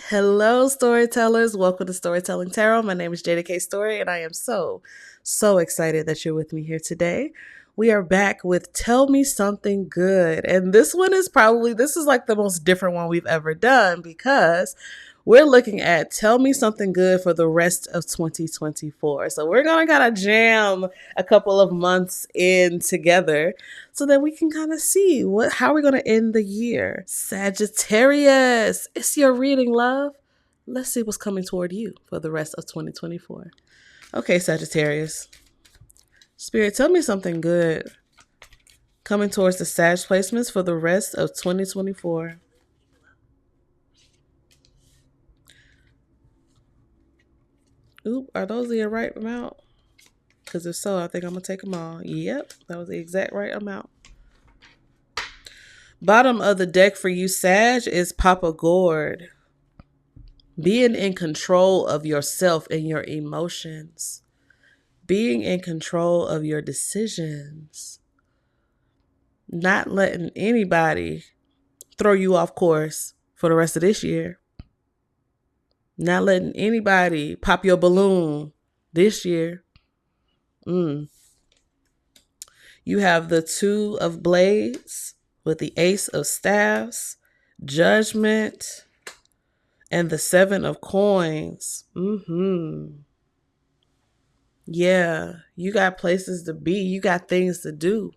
Hello, storytellers. Welcome to Storytelling Tarot. My name is Jeida Story, and I am so excited that you're with me here today. We are back with Tell Me Something Good. And this one is this is like the most different one we've ever done because we're looking at Tell Me Something Good for the rest of 2024. So we're going to kind of jam a couple of months in together so that we can kind of see how we're going to end the year. Sagittarius, it's your reading, love. Let's see what's coming toward you for the rest of 2024. Okay, Sagittarius. Spirit, tell me something good coming towards the Sag placements for the rest of 2024. Oop, are those the right amount? Because if so, I think I'm going to take them all. Yep, that was the exact right amount. Bottom of the deck for you, Sag, is Papa Gourd. Being in control of yourself and your emotions. Being in control of your decisions. Not letting anybody throw you off course for the rest of this year. Not letting anybody pop your balloon this year. You have the Two of Blades with the Ace of Staffs, Judgment, and the Seven of Coins. Yeah, you got places to be. You got things to do.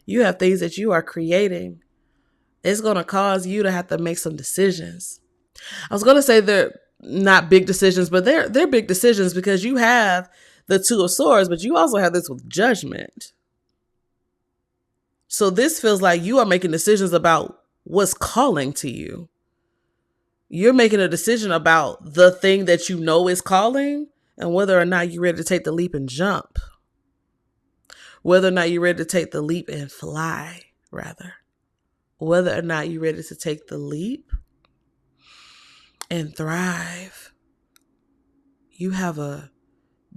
You have things that you are creating. It's going to cause you to have to make some decisions. I was going to say they're not big decisions, but they're big decisions because you have the Two of Swords, but you also have this with Judgment. So this feels like you are making decisions about what's calling to you. You're making a decision about the thing that you know is calling and whether or not you're ready to take the leap and jump. Whether or not you're ready to take the leap and fly, rather. Whether or not you're ready to take the leap and thrive. You have a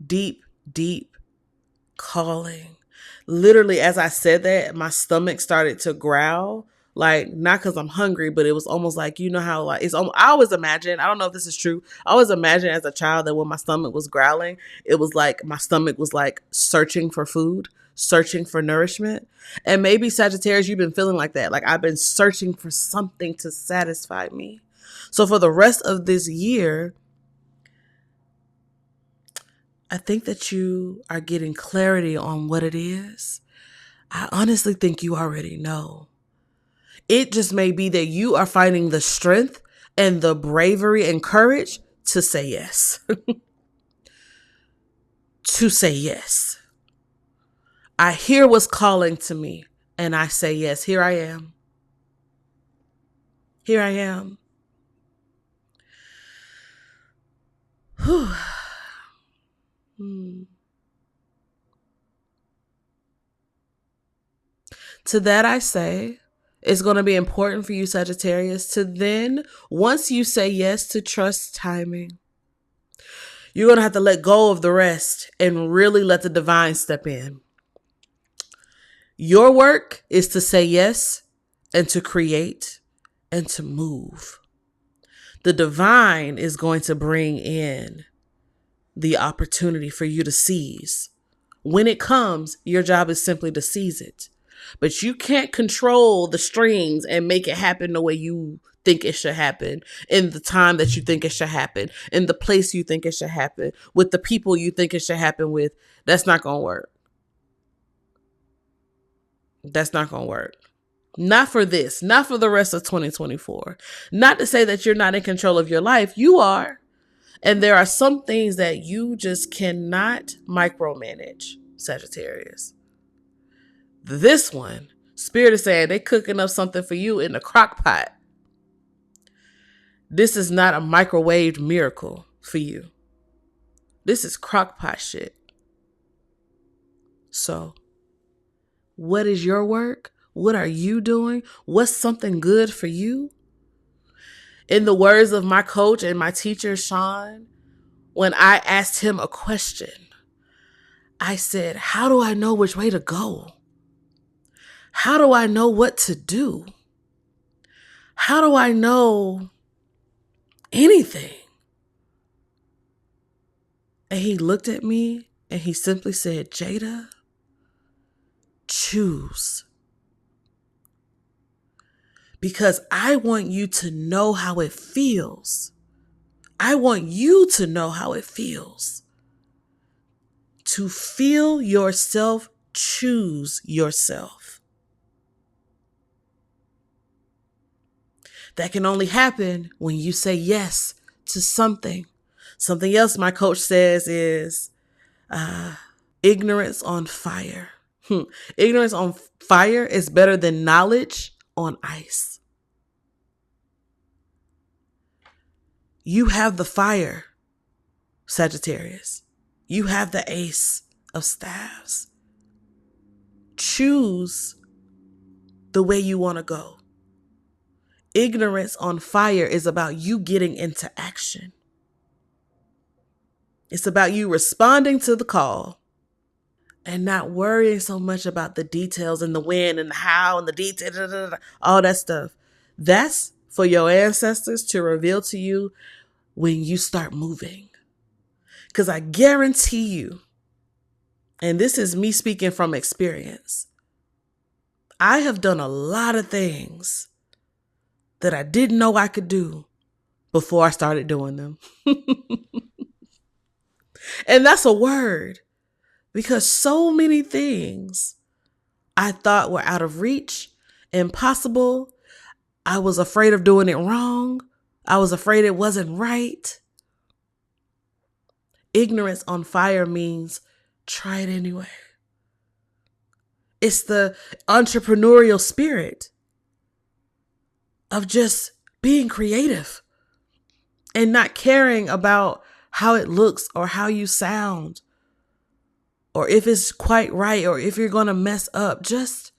deep calling. Literally, as I said that, my stomach started to growl. Like, not because I'm hungry, but it was almost like, you know how, like, I always imagine, I don't know if this is true, I always imagine as a child that when my stomach was growling, it was like my stomach was like searching for food, searching for nourishment. And maybe Sagittarius, you've been feeling like that. Like, I've been searching for something to satisfy me. So for the rest of this year, I think that you are getting clarity on what it is. I honestly think you already know. It just may be that you are finding the strength and the bravery and courage to say yes. To say yes. I hear what's calling to me and I say yes. Here I am. Here I am. Whew. To that I say, it's going to be important for you, Sagittarius, to then, once you say yes, to trust timing. You're going to have to let go of the rest and really let the divine step in. Your work is to say yes and to create and to move. The divine is going to bring in the opportunity for you to seize. When it comes, your job is simply to seize it. But you can't control the strings and make it happen the way you think it should happen, in the time that you think it should happen, in the place you think it should happen, with the people you think it should happen with. That's not going to work. That's not going to work. Not for this, not for the rest of 2024. Not to say that you're not in control of your life. You are. And there are some things that you just cannot micromanage, Sagittarius. This one, Spirit is saying they cooking up something for you in the crock pot. This is not a microwaved miracle for you. This is crock pot shit. So, what is your work? What are you doing? What's something good for you? In the words of my coach and my teacher, Sean, when I asked him a question, I said, how do I know which way to go? How do I know what to do? How do I know anything. And he looked at me and he simply said, Jeida, choose. Because I want you to know how it feels. I want you to know how it feels to feel yourself choose yourself. That can only happen when you say yes to something. Something else my coach says is ignorance on fire. Ignorance on fire is better than knowledge on ice. You have the fire, Sagittarius. You have the ace of staves. Choose the way you want to go. Ignorance on fire is about you getting into action. It's about you responding to the call and not worrying so much about the details and the when and the how and the detail, all that stuff. That's for your ancestors to reveal to you when you start moving. Because I guarantee you, and this is me speaking from experience, I have done a lot of things that I didn't know I could do before I started doing them. And that's a word, because so many things I thought were out of reach, impossible. I was afraid of doing it wrong. I was afraid it wasn't right. Ignorance on fire means try it anyway. It's the entrepreneurial spirit of just being creative and not caring about how it looks or how you sound or if it's quite right or if you're going to mess up. Just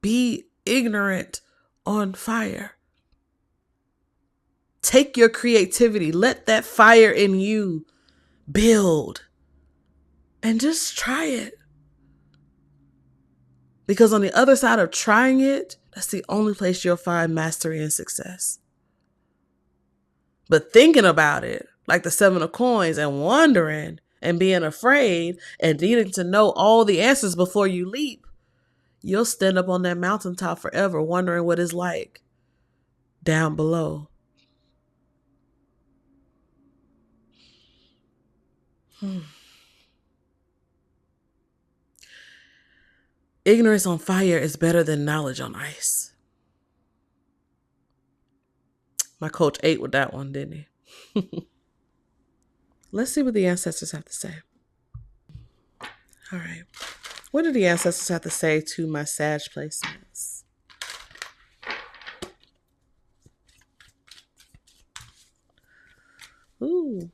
be ignorant on fire. Take your creativity. Let that fire in you build and just try it. Because on the other side of trying it, that's the only place you'll find mastery and success. But thinking about it, like the 7 of coins, and wondering and being afraid and needing to know all the answers before you leap, you'll stand up on that mountaintop forever wondering what it's like down below. Ignorance on fire is better than knowledge on ice. My coach ate with that one, didn't he? Let's see what the ancestors have to say. All right. What do the ancestors have to say to my Sag placements? Ooh.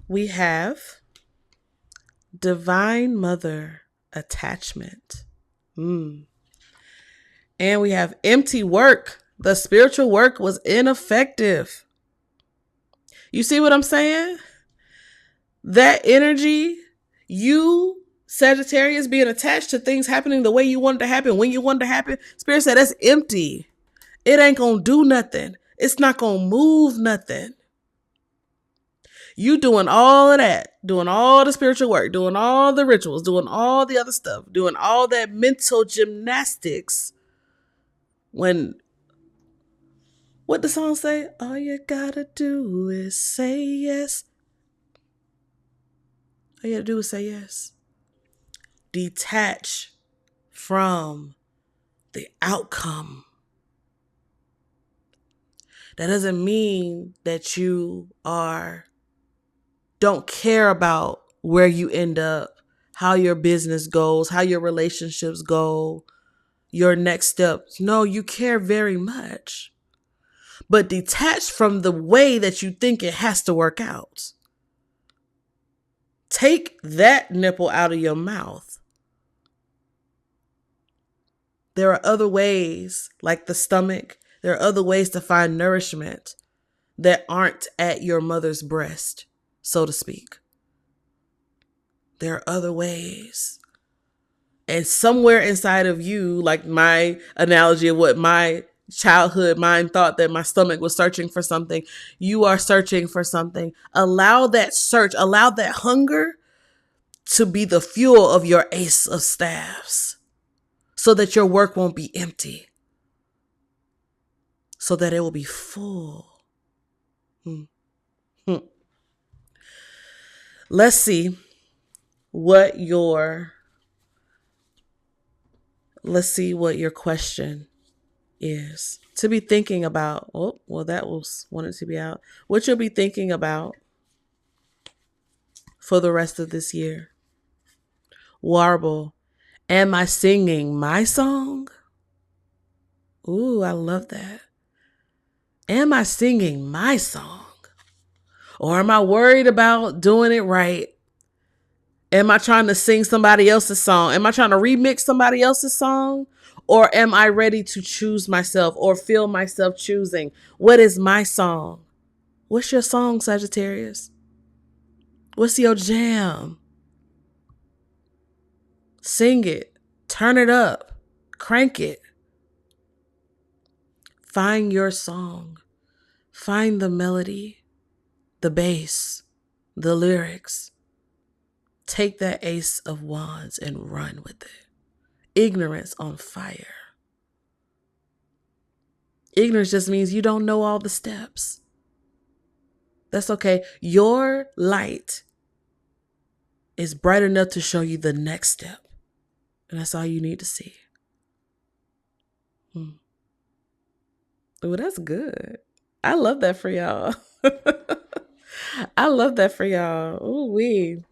We have Divine Mother Attachment. And we have empty work. The spiritual work was ineffective. You see what I'm saying? That energy, you, Sagittarius, being attached to things happening the way you want it to happen, when you want it to happen, Spirit said that's empty. It ain't going to do nothing. It's not going to move nothing. You doing all of that, doing all the spiritual work, doing all the rituals, doing all the other stuff, doing all that mental gymnastics. When, what the song say? All you gotta do is say yes. All you gotta do is say yes. Detach from the outcome. That doesn't mean that you don't care about where you end up, how your business goes, how your relationships go, your next steps. No, you care very much. But detach from the way that you think it has to work out. Take that nipple out of your mouth. There are other ways, like the stomach. There are other ways to find nourishment that aren't at your mother's breast, so to speak. There are other ways. And somewhere inside of you, like my analogy of what my childhood mind thought that my stomach was searching for something, you are searching for something. Allow that search, allow that hunger to be the fuel of your ace of staffs so that your work won't be empty, so that it will be full. Let's see what your question is to be thinking about. Oh, well, that was wanted to be out. What you'll be thinking about for the rest of this year. Warble, am I singing my song? Ooh, I love that. Am I singing my song? Or am I worried about doing it right? Am I trying to sing somebody else's song? Am I trying to remix somebody else's song? Or am I ready to choose myself or feel myself choosing? What is my song? What's your song, Sagittarius? What's your jam? Sing it. Turn it up. Crank it. Find your song. Find the melody, the bass, the lyrics. Take that ace of wands and run with it. Ignorance on fire. Ignorance just means you don't know all the steps. That's okay. Your light is bright enough to show you the next step. And that's all you need to see. Oh, that's good. I love that for y'all. I love that for y'all. Ooh wee.